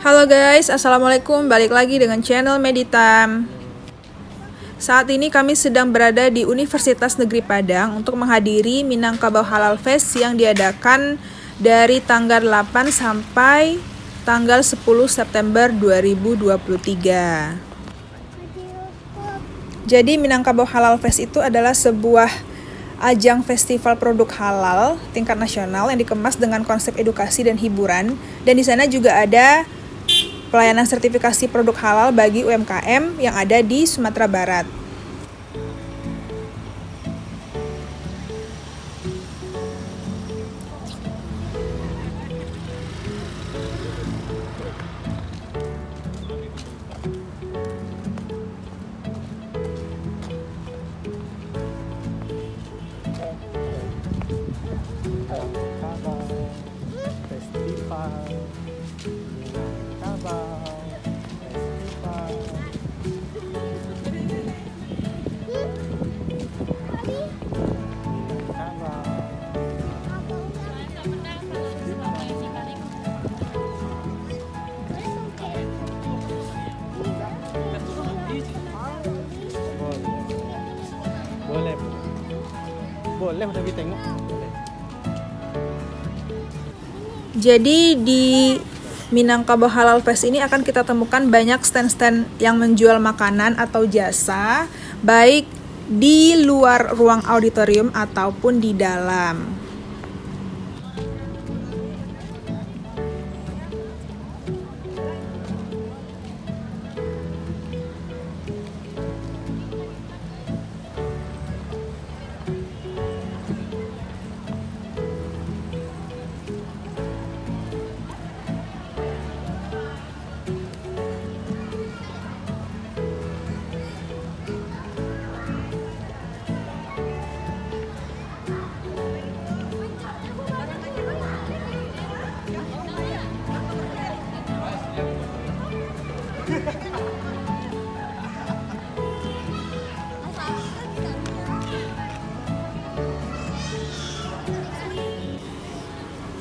Halo guys, assalamualaikum. Balik lagi dengan channel Meditam. Saat ini kami sedang berada di Universitas Negeri Padang untuk menghadiri Minangkabau Halal Fest yang diadakan dari tanggal 8 sampai tanggal 10 September 2023. Jadi Minangkabau Halal Fest itu adalah sebuah ajang festival produk halal tingkat nasional yang dikemas dengan konsep edukasi dan hiburan, dan di sana juga ada pelayanan sertifikasi produk halal bagi UMKM yang ada di Sumatera Barat. Boleh tapi tengok. Jadi di Minangkabau Halal Fest ini akan kita temukan banyak stand-stand yang menjual makanan atau jasa, baik di luar ruang auditorium ataupun di dalam.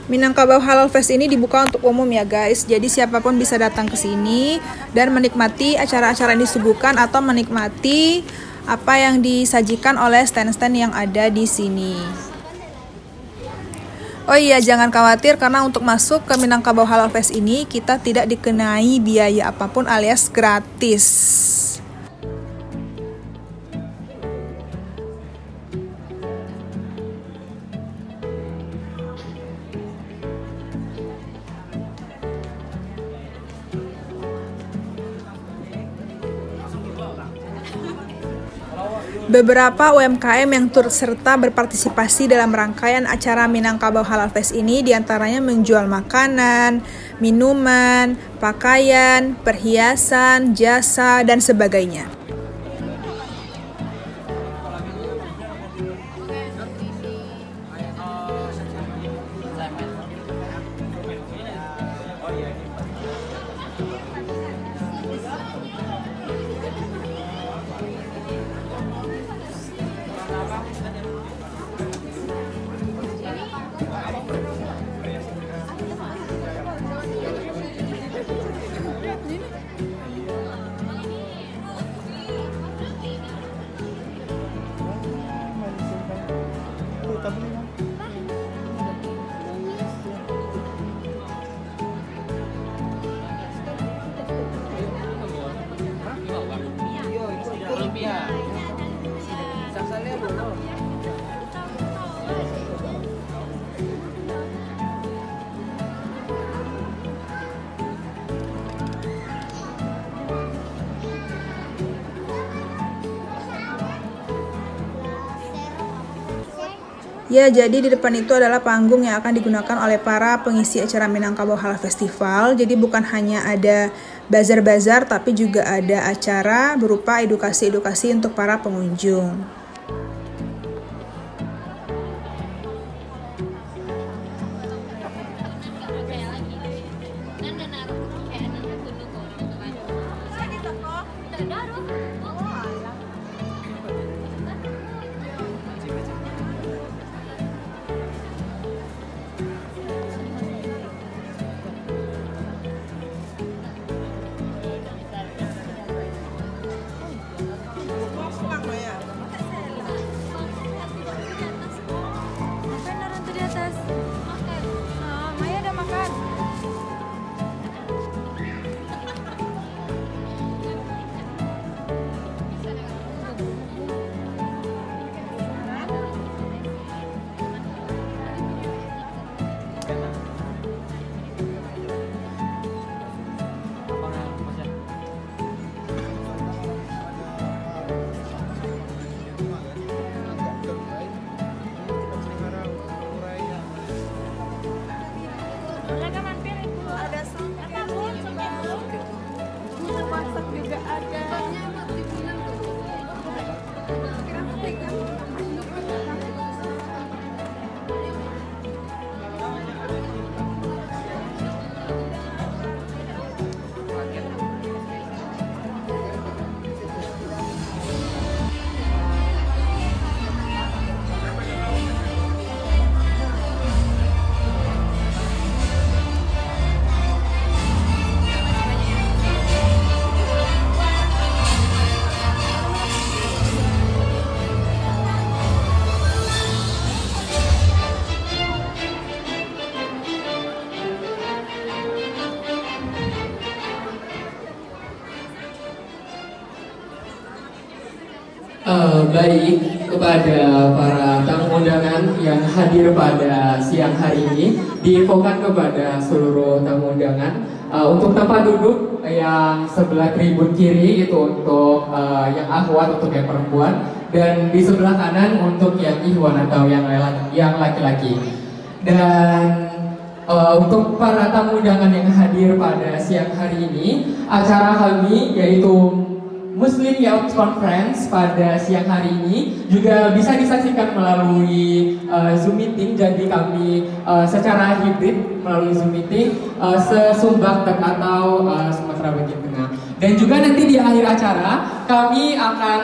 Minangkabau Halal Fest ini dibuka untuk umum ya guys. Jadi siapapun bisa datang ke sini dan menikmati acara-acara yang disuguhkan atau menikmati apa yang disajikan oleh stand-stand yang ada di sini. Oh iya, jangan khawatir karena untuk masuk ke Minangkabau Halal Fest ini kita tidak dikenai biaya apapun alias gratis. Beberapa UMKM yang turut serta berpartisipasi dalam rangkaian acara Minangkabau Halal Fest ini diantaranya menjual makanan, minuman, pakaian, perhiasan, jasa, dan sebagainya. Ya, jadi di depan itu adalah panggung yang akan digunakan oleh para pengisi acara Minangkabau Halal Festival. Jadi bukan hanya ada bazar-bazar, tapi juga ada acara berupa edukasi-edukasi untuk para pengunjung. Ada masak juga ada. Baik, kepada para tamu undangan yang hadir pada siang hari ini, diinfokan kepada seluruh tamu undangan untuk tempat duduk yang sebelah tribun kiri itu untuk yang akhwat, untuk yang perempuan, dan di sebelah kanan untuk yang ikhwan atau yang laki-laki. Dan untuk para tamu undangan yang hadir pada siang hari ini, acara kami yaitu Muslim Youth Conference pada siang hari ini juga bisa disaksikan melalui Zoom meeting. Jadi kami secara hibrid melalui Zoom meeting se-Sumbawa atau Sumatera bagian tengah. Dan juga nanti di akhir acara kami akan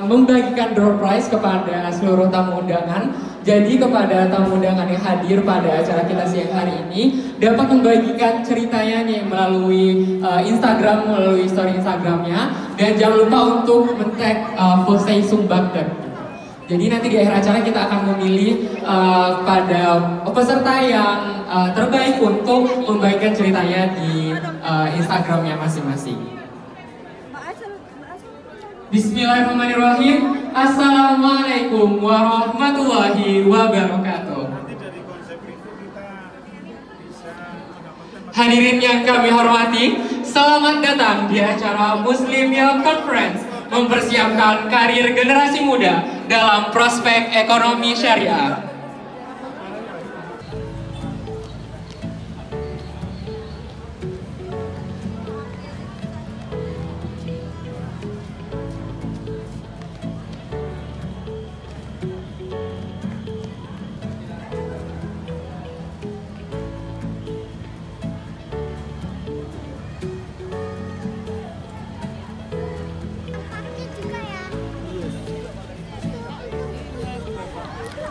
membagikan door prize kepada seluruh tamu undangan. Jadi kepada tamu undangan yang hadir pada acara kita siang hari ini dapat membagikan ceritanya nih melalui Instagram, melalui story Instagramnya, dan jangan lupa untuk men-tag Fosei Sumbakter. Jadi nanti di akhir acara kita akan memilih pada peserta yang terbaik untuk membagikan ceritanya di Instagramnya masing-masing. Bismillahirrahmanirrahim. Assalamualaikum warahmatullahi wabarakatuh. Hadirin yang kami hormati, selamat datang di acara Muslim Youth Conference mempersiapkan karir generasi muda dalam prospek ekonomi syariah.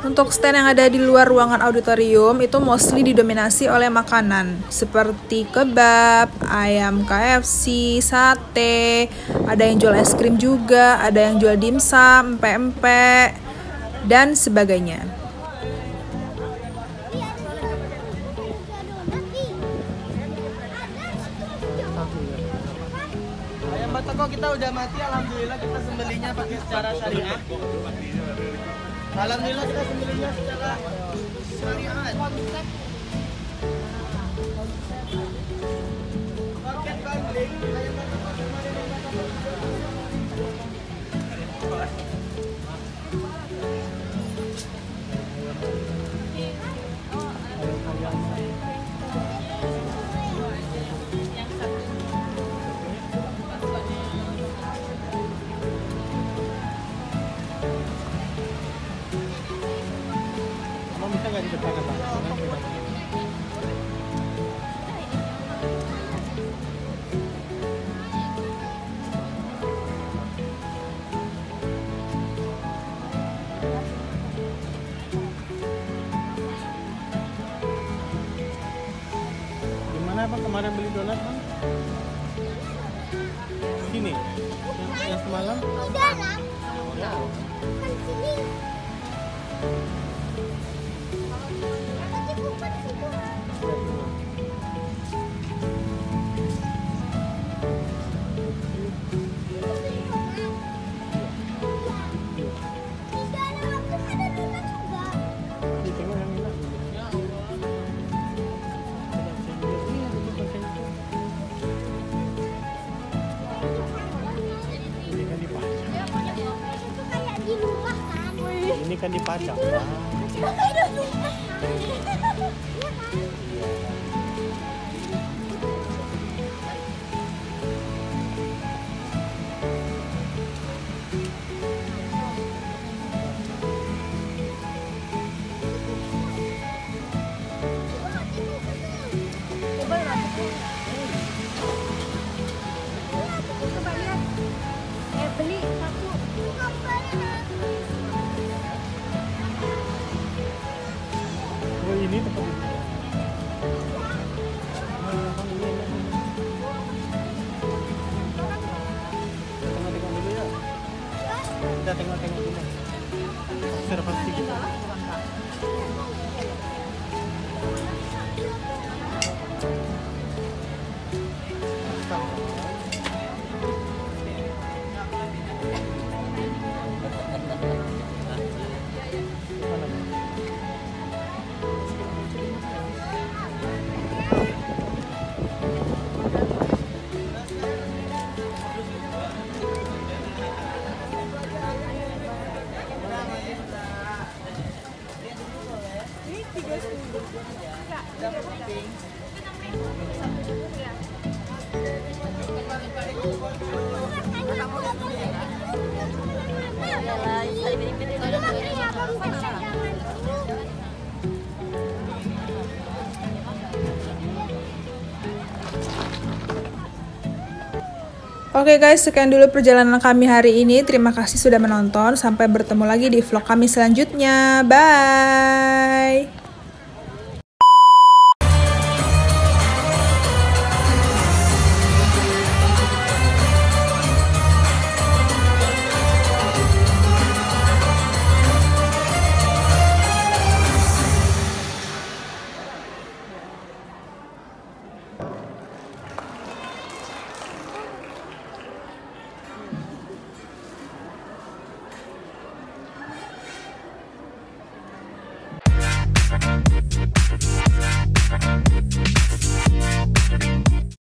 Untuk stand yang ada di luar ruangan auditorium itu mostly didominasi oleh makanan seperti kebab, ayam KFC, sate, ada yang jual es krim juga, ada yang jual dimsum, empek-empek, dan sebagainya. Ayam batako kita udah mati, alhamdulillah kita sembelihnya pakai secara syariah. Alhamdulillah kita sembelihnya secara syariah. Paket bundling ayam batako kemarin yang batako. Bisa nggak di depan apa? Gimana Bang kemarin beli donat Bang? Sini? Yang semalam? Udah lah. Ya. Kan sini. Tapi bukan situ. Ini kan dipajang, Pak. Kayak di rumah kan. ini tempat duduk. Tengok-tengok dulu ya. Kita tengok-tengok dulu. Observasi kita. Oke guys, sekian dulu perjalanan kami hari ini. Terima kasih sudah menonton. Sampai bertemu lagi di vlog kami selanjutnya. Bye!